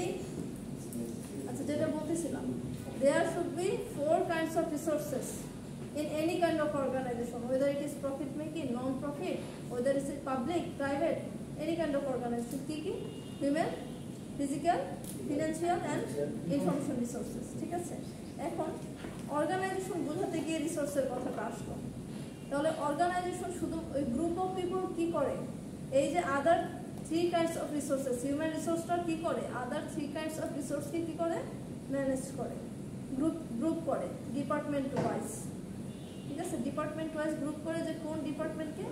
Ready? আচ্ছা, যেটা বলতেছিলাম, there should be 4 kinds of resources in any kind of organization, whether it is profit making, non-profit, whether it is public, private, any kind of organization. কি human, physical, financial and information resources. ঠিক আছে? এখন organisation বোঝাতে গিয়ে রিসোর্সের কথাটা আসলো। তাহলে অর্গানাইজেশন শুধু ওই গ্রুপ অফ পিপল কি করে, এই যে আদার 3 kinds of resources, হিউম্যান রিসোর্সটা কি করে, আদার 3 kinds of রিসোর্সকে কি করে, ম্যানেজ করে, গ্রুপ করে ডিপার্টমেন্ট ওয়াইজ। ঠিক আছে, ডিপার্টমেন্ট ওয়াইজ গ্রুপ করে যে কোন ডিপার্টমেন্টকে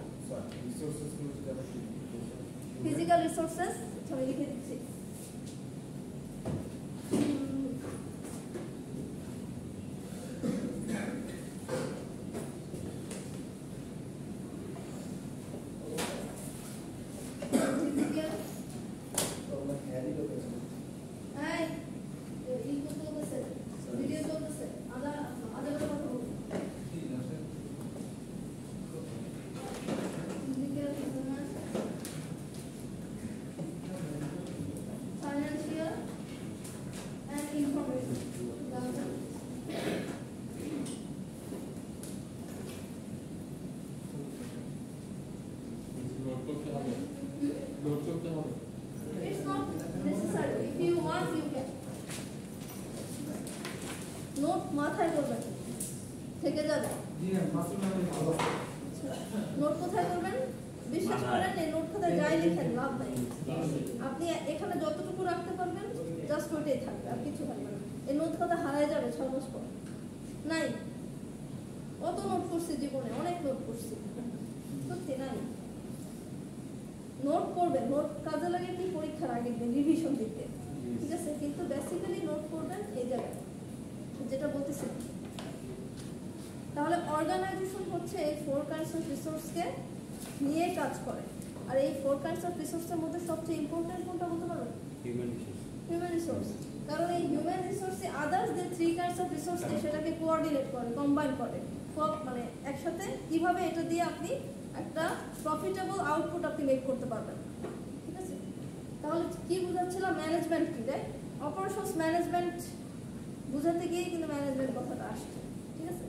ফিজিক্যাল রিসোর্সেস, আমি লিখে দিচ্ছি। It's not necessary. If you want, you can. Note মাথায় করবেন, থেকে যাবে। নোট কোথায় করবেন? বিশ্বাস করেন এই নোট খাতায় যাই লিখেন লাভ নাই। আপনি এখানে যতটুকু রাখতে পারবেন জাস্ট ওইটাই থাকবে, আর কিছু থাকবে না। এই নোট খাতা হারায় যাবে 6 মাস পর। নাই, অত নোট করছি জীবনে, অনেক নোট করছি, সত্যি নাই। নোট করবেন, নোট কাজে লাগে কি পরীক্ষার আগে রিভিশন দিতে, ঠিক আছে? কিন্তু বেসিক্যালি নোট করবেন এই জায়গায় যেটা বলতেছি। তাহলে অর্গানাইজেশন হচ্ছে এই 4 kinds of রিসোর্সকে নিয়ে কাজ করে। আর এই 4 kinds of রিসোর্সের মধ্যে সবচেয়ে ইম্পর্টেন্ট কোনটা বলতে পারবেন? Human resource. কারণ এই হিউম্যান রিসোর্সে আদার্স যে 3 kinds of রিসোর্সকে সেটাকে কোঅর্ডিনেট করে, কম্বাইন করে, মানে একসাথে কিভাবে এটা দিয়ে আপনি একটা প্রফিটেবল আউটপুট আপনি মেক করতে পারবেন। ঠিক আছে, তাহলে কি বুঝাচ্ছিলাম? ম্যানেজমেন্ট কি, রাইট? অপারেশনস ম্যানেজমেন্ট বুঝাতে গিয়ে কিন্তু ম্যানেজমেন্ট কথাটা আসছে। ঠিক আছে,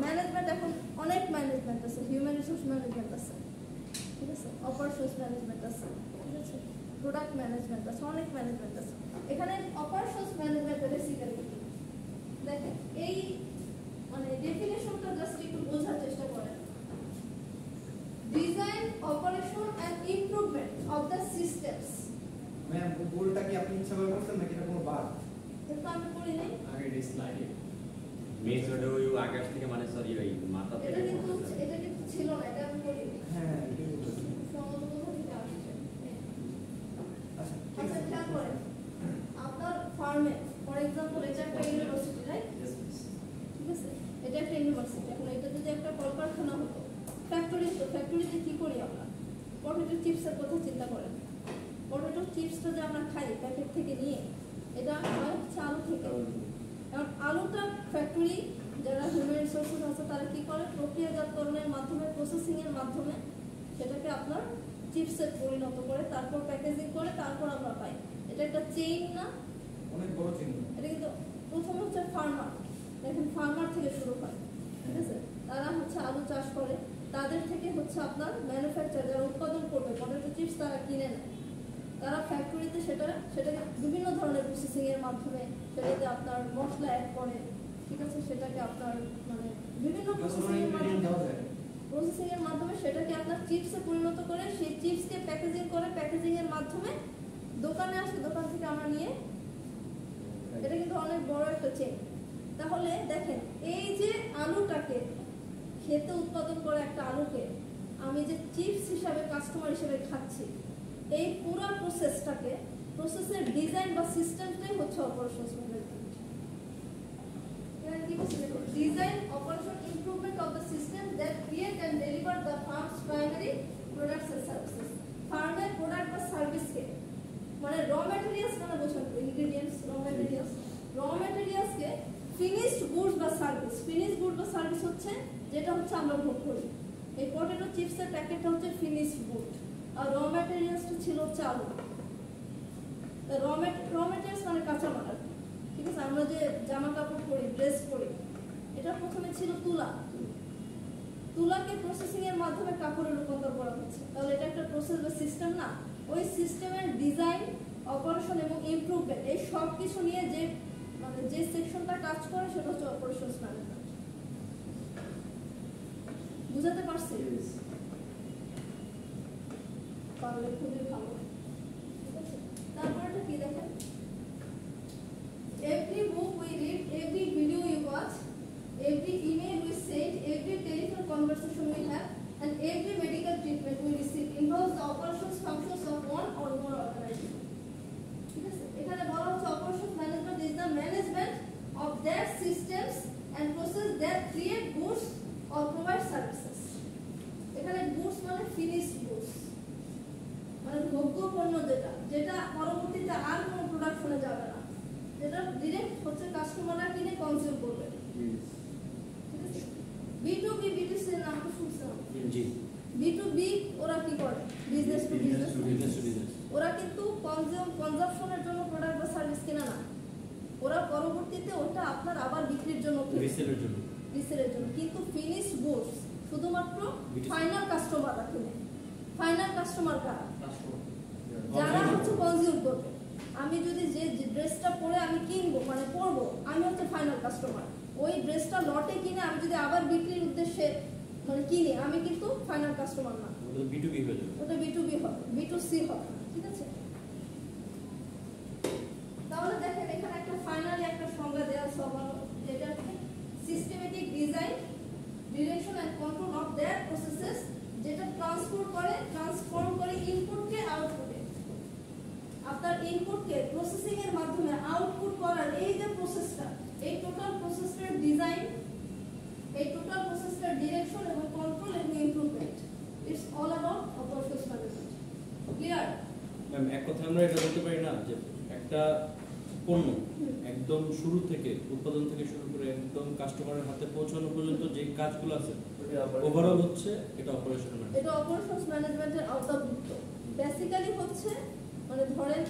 ম্যানেজমেন্ট এখন অনেক ম্যানেজমেন্ট আছে, হিউম্যান রিসোর্স ম্যানেজমেন্ট আছে, ঠিক আছে, অপারেশনস ম্যানেজমেন্ট আছে, ঠিক আছে, প্রোডাক্ট ম্যানেজমেন্ট আছে, অনেক ম্যানেজমেন্ট আছে। এখানে অপারেশনস ম্যানেজমেন্ট বেসিক্যালি দেখেন, এই মানে ডেফিনেশনটা জাস্ট একটু বোঝার চেষ্টা করেন। Design, operation and improvement of the systems. Ma'am, গোলটা কি আপনি ইচ্ছা করে করছেন নাকি এটা কোনো বাদ? এটা আমি করি নাই, আগে এই স্লাইডে মেজ ওটা ওই আকাশ থেকে, মানে সরি ওই মাথা থেকে এটা কিন্তু ছিল না, এটা আমি করি। হ্যাঁ, এটা বলছি। সমগ্র থেকে আসছে। আচ্ছা, আচ্ছা, খেয়াল করেন, আপনার ফার্মে ফর এক্সাম্পল এটা একটা ইউনিভার্সিটি, রাইট? ঠিক আছে, এটা একটা ইউনিভার্সিটি। এখন এটা যদি একটা কলকারখানা হতো, ফ্যাক্টরি, তো ফ্যাক্টরিতে কি করি আমরা? পটেটো চিপসের কথা চিন্তা করেন। পটেটো চিপসটা যে আমরা খাই প্যাকেট থেকে নিয়ে, এটা হয় হচ্ছে আলু থেকে। এখন আলুটা ফ্যাক্টরি যারা হিউম্যান রিসোর্সেস আছে তারা কি করে? প্রক্রিয়াজাতকরণের মাধ্যমে, প্রসেসিং এর মাধ্যমে সেটাকে আপনার চিপসে পরিণত করে, তারপর প্যাকেজিং করে, তারপর আমরা পাই। এটা একটা চেইন না? অনেক বড় চেইন। এটা কিন্তু প্রথম হচ্ছে ফার্মার, দেখেন ফার্মার থেকে শুরু হয়, ঠিক আছে? তারা হচ্ছে আলু চাষ করে, তাদের থেকে হচ্ছে আপনার ম্যানুফ্যাকচার যারা উৎপাদন করবে পটেটো চিপস তারা কিনে নেয়, তারা ফ্যাক্টরিতে সেটাকে বিভিন্ন ধরনের প্রসেসিং এর মাধ্যমে সেটাতে আপনার মশলা অ্যাড করে, ঠিক আছে, সেটাকে আপনার মানে বিভিন্ন প্রসেসিং এর মাধ্যমে সেটাকে আপনার চিপসে পরিণত করে, সেই চিপসকে প্যাকেজিং করে, প্যাকেজিং এর মাধ্যমে দোকানে আসে, দোকান থেকে আমরা নিয়ে, এটা কিন্তু অনেক বড় একটা চেইন। তাহলে দেখেন, এই যে আলুটাকে খেতে উৎপাদন করে একটা আলুকে আমি যে চিপস হিসাবে কাস্টমার হিসেবে খাচ্ছি, এই পুরো প্রসেসটাকে, প্রসেসের ডিজাইন বা সিস্টেমটাই হচ্ছে অপারেশনস ম্যানেজমেন্ট। কি বলছি? Design, operation, improvement of the system that create and deliver the firm's primary products and services. ফার্মের প্রোডাক্ট বা সার্ভিসকে, মানে র ম্যাটেরিয়ালস মানে বোঝান, ইনগ্রেডিয়েন্টস, র ম্যাটেরিয়ালসকে ফিনিশড গুডস বা সার্ভিস। ফিনিশড গুড বা সার্ভিস হচ্ছে যেটা হচ্ছে আমরা ভোগ করি। এই পটেটো চিপসের প্যাকেটটা হচ্ছে ফিনিশড গুড, আর র ম্যাটেরিয়ালসটা ছিল হচ্ছে আলু। র মেটেরিয়ালস মানে কাঁচামাল আর কি। ঠিক আছে, আমরা যে জামা কাপড় পরি, ড্রেস পরি, এটা প্রথমে ছিল তুলা। তুলাকে প্রসেসিং এর মাধ্যমে কাপড়ে রূপান্তর করা হচ্ছে। তাহলে এটা একটা প্রসেস বা সিস্টেম না? ওই সিস্টেমের ডিজাইন, অপারেশন এবং ইমপ্রুভমেন্ট এই সব কিছু নিয়ে যে মানে যে সেকশনটা কাজ করে সেটা হচ্ছে অপারেশনস ম্যানেজমেন্ট। বুঝাতে পারছি? পারলে খুবই ভালো। ঠিক আছে, তারপরটা কি দেখেন, every book we read, every video we watch, every email we send, every telephone conversation we have, and every medical treatment we receive involves the operations functions of one or more organization. ঠিক আছে, এখানে বলা হচ্ছে operations management is the management of their systems and process that create goods or provide services. এখানে goods মানে finished goods, মানে ভোগ্য পণ্য, যেটা পরবর্তীতে আর কোনো প্রোডাকশনে যাবে না, যেটা ডাইরেক্ট হচ্ছে কাস্টমাররা কিনে কনজিউম করবে। B2B B2C এর নাম তো শুনছেন? জি। B2B ওরা কি করে? Business to business. ওরা কিন্তু কনজাম্পশনের জন্য প্রোডাক্ট বা সার্ভিস কিনে না, ওরা পরবর্তীতে ওটা আপনার আবার বিক্রির জন্য রিসেলের জন্য। কিন্তু ফিনিশড গুডস শুধুমাত্র ফাইনাল কাস্টমাররা কিনে। ফাইনাল কাস্টমার কারা? যারা হচ্ছে কনজিউম করবে। আমি যদি যে ড্রেসটা পরে আমি কিনবো মানে পরবো, আমি হচ্ছে ফাইনাল কাস্টমার। ওই ড্রেসটা লটে কিনে আমি যদি আবার বিক্রির উদ্দেশ্যে মানে কিনি, আমি কিন্তু ফাইনাল কাস্টমার না, ওটা B2B হয়ে যাবে, ওটা B2B হবে, B2C হবে। ঠিক আছে, তাহলে দেখেন এখানে একটা ফাইনালি একটা সংজ্ঞা দেওয়া আছে, যেটা systematic design, direction and control of that processes, যেটা ট্রান্সফর্ম করে ইনপুটকে আউটপুটে। আপনার ইনপুটকে প্রসেসিং এর মাধ্যমে আউটপুট করার এই যে প্রসেসটা, এই টোটাল প্রসেসটার ডিজাইন, এই টোটাল প্রসেসটার ডিরেকশন এবং কন্ট্রোল এবং improvement, it's all about operations management. Clear ma'am? এক কথা আমরা এটা বলতে পারি না যে একটা পণ্য একদম শুরু থেকে, উৎপাদন থেকে শুরু করে একদম কাস্টমারের হাতে পৌঁছানো পর্যন্ত যে কাজগুলো আছে ওভারঅল হচ্ছে এটা অপারেশন ম্যানেজমেন্ট। এটা অপারেশনস ম্যানেজমেন্টের আওতাভুক্ত। বেসিক্যালি হচ্ছে মানে ধরেন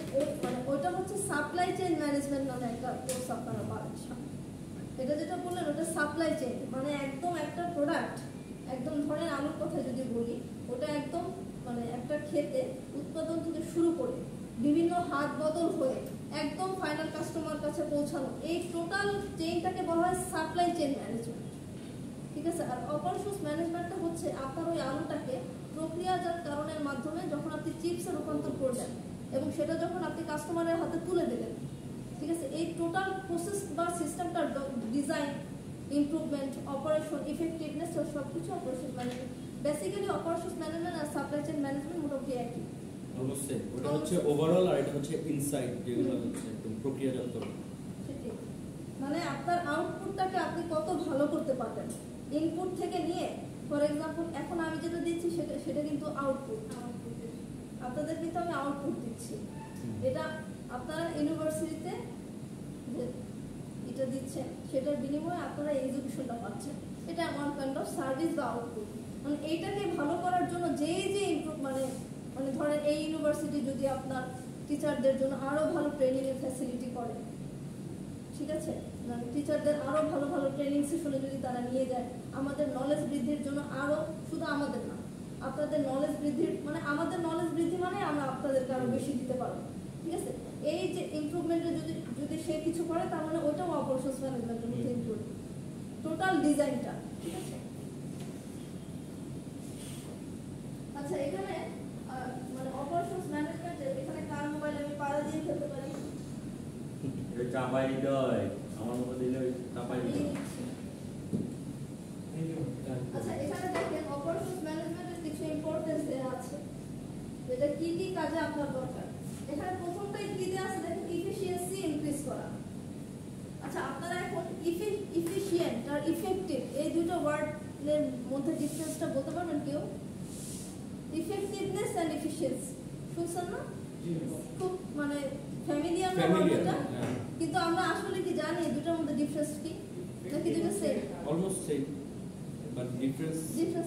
মানে ওটা হচ্ছে সাপ্লাই চেইন ম্যানেজমেন্ট নামে একটা কোর্স আপনারা পাবেন। এটা যেটা বললেন ওটা সাপ্লাই চেইন, মানে একদম একটা প্রোডাক্ট, একদম ধরেন আলুর কথা যদি বলি, ওটা একদম মানে একটা ক্ষেতে উৎপাদন থেকে শুরু করে বিভিন্ন হাত বদল হয়ে একদম ফাইনাল কাস্টমার কাছে পৌঁছানো, এই টোটাল চেইনটাকে বলা হয় সাপ্লাই চেইন ম্যানেজমেন্ট। ঠিক আছে, আর অপারেশনস ম্যানেজমেন্টটা হচ্ছে আপনার ওই আলুটাকে প্রক্রিয়াজাতকরণের মাধ্যমে যখন আপনি চিপসে রূপান্তর করলেন এবং সেটা যখন আপনি কাস্টমারের হাতে তুলে দিলেন, ঠিক আছে, এই টোটাল প্রসেস বা সিস্টেমটার ডিজাইন, ইমপ্রুভমেন্ট, অপারেশন, ইফেক্টিভনেস সব কিছু operations management. Basically operations management আর সাপ্লাই চেইন ম্যানেজমেন্ট মোটামুটি একই। Almost same. ওটা হচ্ছে ওভারঅল আর এটা হচ্ছে ইনসাইড, যেগুলো হচ্ছে একদম প্রক্রিয়াজাতকরণ। ঠিক, মানে আপনার আউটপুটটাকে আপনি কত ভালো করতে পারবেন ইনপুট থেকে নিয়ে। ফর এক্সাম্পল এখন আমি যেটা দিচ্ছি সেটা কিন্তু আউটপুট, আপনাদের কিন্তু আমি আউটপুট দিচ্ছি। এটা আপনারা ইউনিভার্সিটিতে যে এটা দিচ্ছেন সেটার বিনিময়ে আপনারা এডুকেশনটা পাচ্ছেন। এটা ওয়ান কাইন্ড অফ সার্ভিস বা আউটপুট। মানে এইটাকে ভালো করার জন্য যে ইমপ্রুভ মানে ধরেন এই ইউনিভার্সিটি যদি আপনার টিচারদের জন্য আরো ভালো ট্রেনিং এর ফ্যাসিলিটি করে, ঠিক আছে, মানে টিচারদের আরো ভালো ভালো ট্রেনিং সেশনে যদি তারা নিয়ে যায়, আমাদের নলেজ বৃদ্ধির জন্য আরো, শুধু আমাদের না আপনাদের নলেজ বৃদ্ধির মানে আমাদের নলেজ বৃদ্ধি মানে আমরা আপনাদেরকে আরো বেশি দিতে পারবো। ঠিক আছে, এই যে ইমপ্রুভমেন্টে যদি সে কিছু করে তার মানে ওইটাও অপারেশনস ম্যানেজমেন্টের মধ্যে ইনক্লুড, টোটাল ডিজাইনটা। ঠিক আছে, আচ্ছা এখানে মানে অপারেশনস ম্যানেজমেন্টে এখানে কার মোবাইল আমি পাড়া দিয়ে ফেলতে পারি? এটা চাপাই দিতে হয়, আমার মতো দিলে চাপাই দিতে হয়। আচ্ছা এখানে দেখেন অপারেশনস ম্যানেজমেন্টের কিছু ইম্পর্টেন্স দেওয়া আছে, যেটা কি কি কাজে আপনার দরকার। এখানে প্রথমটাই কি দেওয়া আছে দেখেন, এফিশিয়েন্সি ইনক্রিজ করা। আচ্ছা আপনারা এখন এফিশিয়েন্ট আর ইফেক্টিভ এই দুটো ওয়ার্ডের মধ্যে ডিফারেন্সটা বলতে পারবেন কেউ? ইফেক্টিভনেস এন্ড এফিশিয়েন্সি শুনছেন না? খুব মানে ফ্যামিলিয়ার না ওয়ার্ডটা, কিন্তু আমরা আসলে কি জানি দুটোর মধ্যে ডিফারেন্স কি, নাকি দুটো same? Almost same, but difference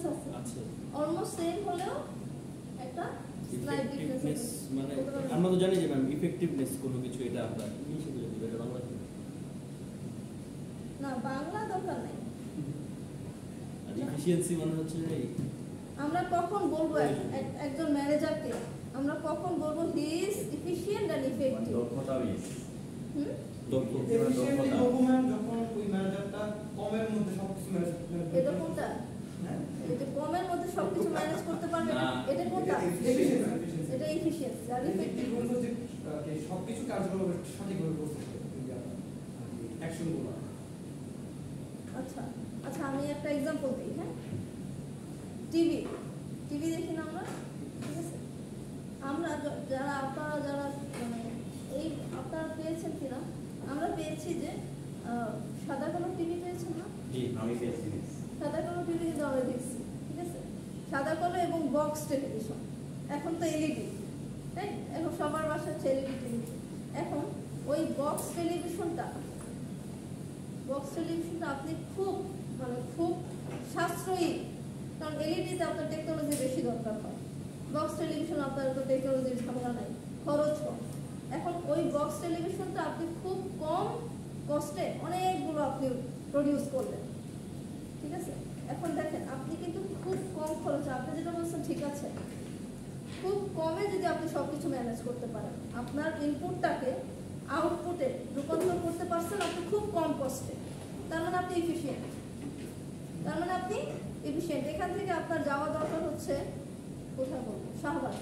আছে। আছে। অলমোস্ট সেম হলেও একটা স্লাইড ইফেক্টিভনেস মানে আমরা তো জানি যে ম্যাম ইফেক্টিভনেস কোনো কিছু এটা আমরা ইংলিশে বলে দিই, এটা বাংলা না, বাংলা দরকার নাই। আর এফিশিয়েন্সি মানে হচ্ছে এই আমরা কখন বলবো একজন ম্যানেজারকে, আমরা কখন বলবো he is efficient and effective? দক্ষতা বেশ। দক্ষ এফিশিয়েন্টলি ডকুমেন্ট যখন ওই ম্যানেজারটা কমের মধ্যে সবকিছু ম্যানেজ করতে পারে। এটা কোনটা? এটা কমের মধ্যে সবকিছু ম্যানেজ করতে পারবে না, এটা কোনটা? এটা এফিশিয়েন্সি। আর ইফেক্টিভ বলতে যে সবকিছু কাজগুলো সঠিকভাবে করতে হবে, অ্যাকশনগুলো। আচ্ছা আচ্ছা, আমি একটা एग्जांपल দিই। হ্যাঁ, টিভি দেখি না আমরা, ঠিক আছে? আমরা যারা আপনারা যারা মানে এই আপনারা পেয়েছেন কিনা, আমরা পেয়েছি যে সাদা কালো টিভি পেয়েছেন না? জি, আমি পেয়েছি। সাদা কালো টিভি কিন্তু আমরা দেখছি, ঠিক আছে? সাদা কালো এবং বক্স টেলিভিশন। এখন তো এলইডি, তাই? এখন সবার বাসায় হচ্ছে এলইডি টিভি। এখন ওই বক্স টেলিভিশনটা আপনি খুব মানে খুব সাশ্রয়ী, কারণ এলইডিতে আপনার টেকনোলজি বেশি দরকার হয়। বক্স টেলিভিশন আপনার তো টেকনোলজির ঝামেলা নাই, খরচ কম। এখন ওই বক্স টেলিভিশনটা আপনি খুব কম কস্টে অনেকগুলো আপনি প্রডিউস করলেন, ঠিক আছে? এখন দেখেন, আপনি কিন্তু খুব কম খরচে, আপনি যেটা বলছেন ঠিক আছে, খুব কমে যদি আপনি সবকিছু ম্যানেজ করতে পারেন, আপনার ইনপুটটাকে আউটপুটে রূপান্তর করতে পারছেন আপনি খুব কম কস্টে, তার মানে আপনি এফিশিয়েন্ট। এখান থেকে আপনার যাওয়া দরকার হচ্ছে কোথায় বলবো, শাহবাগ।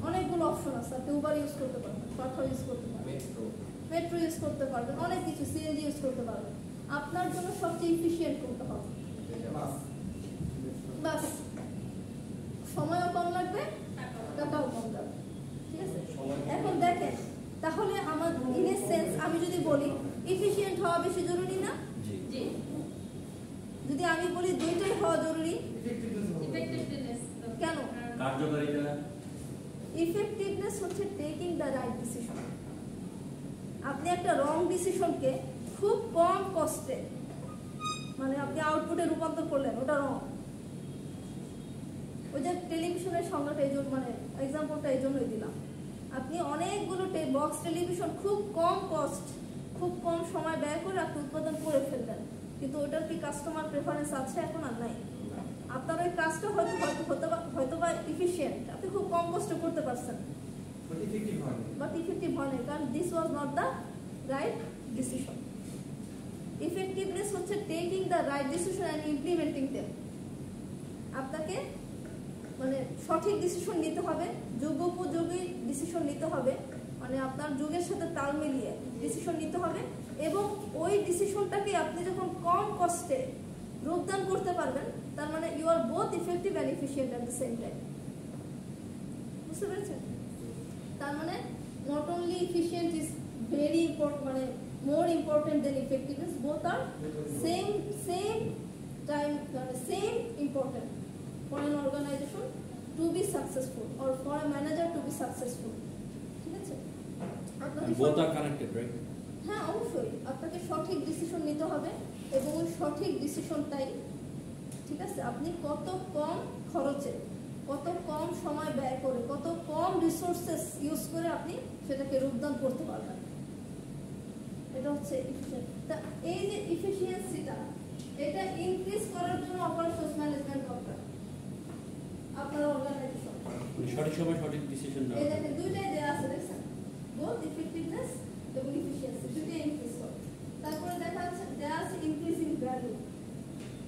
অনেকগুলো অপশন আছে, আপনি উবার ইউজ করতে পারবেন, পাঠাও ইউজ করতে পারবেন, মেট্রো ইউজ করতে পারবেন, অনেক কিছু, সিএনজি ইউজ করতে পারবেন। আপনার জন্য সবচেয়ে এফিশিয়েন্ট কোনটা হবে? বাস। সময়ও কম লাগবে, টাকাও কম লাগবে, ঠিক আছে? এখন দেখেন, তাহলে আমার ইন এ সেন্স আমি যদি বলি এফিশিয়েন্ট হওয়া বেশি জরুরি না? জি। যদি আমি বলি দুইটাই হওয়া জরুরি, ইফেক্টিভনেস কেন? কার্যকারিতা। ইফেক্টিভনেস হচ্ছে টেকিং দ্য রাইট ডিসিশন। আপনি একটা রং ডিসিশনকে খুব কম কস্টে মানে আপনি আউটপুটে রূপান্তর করলেন, ওটা রং। ওই যে টেলিভিশনের সংজ্ঞাটা এই জন্য মানে এক্সাম্পলটা এই জন্যই দিলাম। আপনি অনেকগুলো বক্স টেলিভিশন খুব কম কস্ট, খুব কম সময় ব্যয় করে আপনি উৎপাদন করে ফেললেন, কিন্তু ওটার কি কাস্টমার প্রেফারেন্স আছে? এখন আর নাই। আপনার ওই কাজটা হয়তো বা এফিশিয়েন্ট, আপনি খুব কম কষ্ট করতে পারছেন, বাট ইফেক্টিভ হয় না, কারণ this was not the right decision. Effectiveness হচ্ছে taking the right decision and implementing them. আপনাকে মানে সঠিক ডিসিশন নিতে হবে, যুগোপযোগী ডিসিশন নিতে হবে, মানে আপনার যুগের সাথে তাল মিলিয়ে ডিসিশন নিতে হবে, এবং ওই ডিসিশনটাকে আপনি যখন কম কস্টে রূপদান করতে পারবেন, তার মানে you are both effective and efficient at the same time. বুঝতে পেরেছেন? তার মানে not only efficient is very important, মানে more important than effectiveness, both are same time, same important for an organization to be successful or for a manager to be successful. ঠিক আছে? both are connected, right? হ্যাঁ, অবশ্যই আপনাকে সঠিক decision নিতে হবে, এবং ওই সঠিক ডিসিশনটাই, ঠিক আছে, আপনি কত কম খরচে, কত কম সময় ব্যয় করে, কত কম রিসোর্সেস ইউজ করে আপনি সেটাকে রূপদান করতে পারবেন, এটা হচ্ছে এফিশিয়েন্ট। তা এই যে এফিশিয়েন্সিটা, এটা ইনক্রিজ করার জন্য অপারেশনস ম্যানেজমেন্ট দরকার আপনার অর্গানাইজেশন। সঠিক সময় সঠিক ডিসিশন নাও। এই দেখেন দুইটাই দেয়া আছে, দেখছেন? বোথ ইফেক্টিভনেস এবং এফিশিয়েন্সি দুটোই ইনক্রিজ করে। তারপরে দেখা যাচ্ছে দেয়া আছে ইনক্রিজিং ভ্যালু।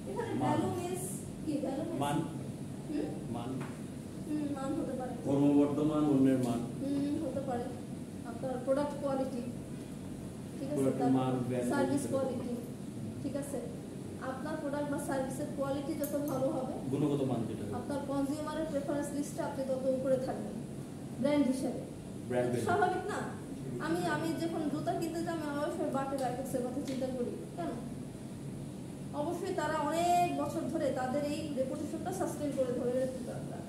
এখানে ভ্যালু মিন্স কি? ভ্যালু মান, মান মান হতে পারে, ক্রমবর্ধমান অন্যের মান হতে পারে, আপনার প্রোডাক্ট কোয়ালিটি, ঠিক আছে, সার্ভিস কোয়ালিটি, ঠিক আছে। আপনার প্রোডাক্ট বা সার্ভিসের কোয়ালিটি যত ভালো হবে, গুণগত মান যেটা, আপনার কনজিউমারের প্রেফারেন্স লিস্টে আপনি তত উপরে থাকবেন ব্র্যান্ড হিসেবে। স্বাভাবিক না? আমি যখন জুতা কিনতে যাই, আমি অবশ্যই বাটের আইটেক্সের কথা চিন্তা করি। কেন? অবশ্যই তারা অনেক বছর ধরে তাদের এই রেপুটেশনটা সাস্টেইন করে ধরে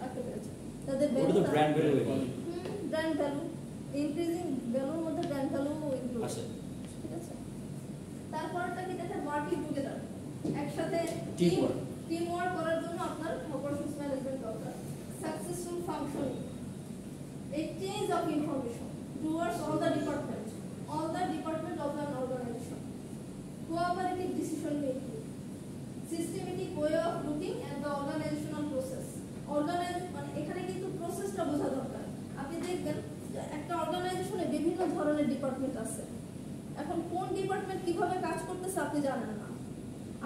রাখতে পেরেছে। তাদের brand value, brand value, increasing ভ্যালুর মধ্যে ব্র্যান্ড ভ্যালু ইনক্লুড আছে, ঠিক আছে। তারপরটা কি দেখেন, ওয়ার্কিং টুগেদার, একসাথে টিম ওয়ার্ক করার জন্য আপনার অপারেশনস ম্যানেজমেন্ট দরকার। successful functioning, a change of information towards all the department of an organization, cooperative decision making, systematic way of looking at the organizational process. মানে এখানে কিন্তু প্রসেসটা বোঝা দরকার। আপনি দেখবেন একটা অর্গানাইজেশনে বিভিন্ন ধরনের ডিপার্টমেন্ট আছে, এখন কোন ডিপার্টমেন্ট কিভাবে কাজ করতেছে আপনি জানেন না।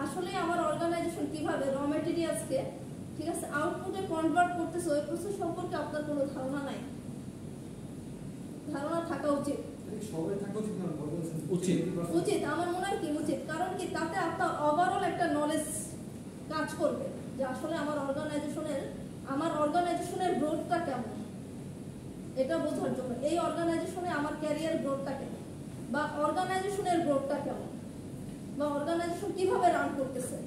আসলে আমার অর্গানাইজেশন কিভাবে র ম্যাটেরিয়ালসকে ঠিক আছে আউটপুটে কনভার্ট করতেছে ওই প্রসেস সম্পর্কে আপনার কোনো ধারণা নাই। ধারণা থাকা উচিত, সবাই থাকা উচিত না, উচিত আমার মনে হয় কি উচিত, কারণ কি তাতে আপনার ওভারঅল একটা নলেজ কাজ করবে যে আসলে আমার অর্গানাইজেশনের গ্রোথটা কেমন, এটা বোঝার জন্য এই অর্গানাইজেশনে আমার ক্যারিয়ার গ্রোথটা কেমন, বা অর্গানাইজেশনের গ্রোথটা কেমন, বা অর্গানাইজেশন কিভাবে রান করতেছে,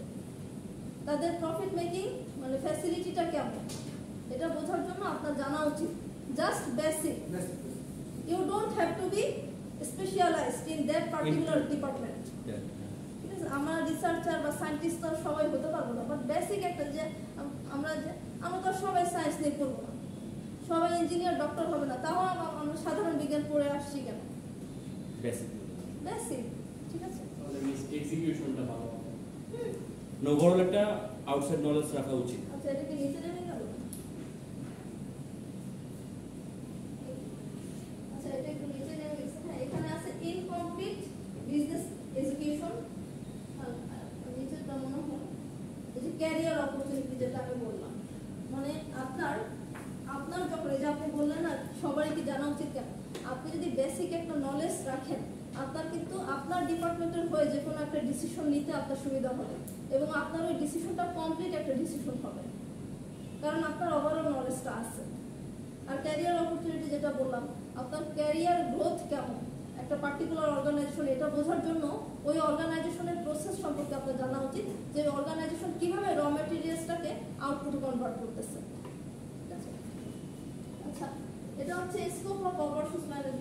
তাদের প্রফিট মেকিং মানে ফ্যাসিলিটিটা কেমন, এটা বোঝার জন্য আপনার জানা উচিত। Just basic, you don't have to be specialized in that particular department. ঠিক আছে, আমরা রিসার্চার বা সায়েন্টিস্ট তো সবাই হতে পারবো না, বাট বেসিক একটা যে আমরা তো সবাই সায়েন্স নিয়ে পড়বো না, সবাই ইঞ্জিনিয়ার ডক্টর হবে না, তাও আমরা সাধারণ বিজ্ঞান পড়ে আসছি কেন? বেসিক, ঠিক আছে, এক্সিকিউশনটা ভালো হবে। ওভারঅল একটা আউটসাইড নলেজ রাখা উচিত। আচ্ছা এটা কি নিচে নেমে গেল? আচ্ছা এটা একটু নিচে নেমে গেছে। হ্যাঁ এখানে আছে ইনকমপ্লিট বিজনেস এডুকেশন, নিচেটা মনে হয় এই যে ক্যারিয়ার অপরচুনিটি যেটা আমি বললাম, মানে আপনার যখন এই যে আপনি বললেন না সবারই কি জানা উচিত কেন, আপনি যদি বেসিক একটা নলেজ রাখেন আপনার কিন্তু আপনার ডিপার্টমেন্টের হয়ে যে কোনো একটা ডিসিশন নিতে আপনার সুবিধা হবে, এবং আপনার ওই ডিসিশনটা কমপ্লিট একটা ডিসিশন হবে, কারণ আপনার ওভারঅল নলেজটা আছে। আর ক্যারিয়ার অপরচুনিটি যেটা বললাম, আপনার ক্যারিয়ার গ্রোথ কেমন একটা পার্টিকুলার অর্গানাইজেশন, এটা বোঝার জন্য ওই অর্গানাইজেশনের প্রসেস সম্পর্কে আপনার জানা উচিত, যে অর্গানাইজেশন কিভাবে র ম্যাটেরিয়ালসটাকে আউটপুটে কনভার্ট করতেছে। ঠিক আছে, আচ্ছা এটা হচ্ছে স্কোপ অফ ওভারসিজ ম্যানেজমেন্ট।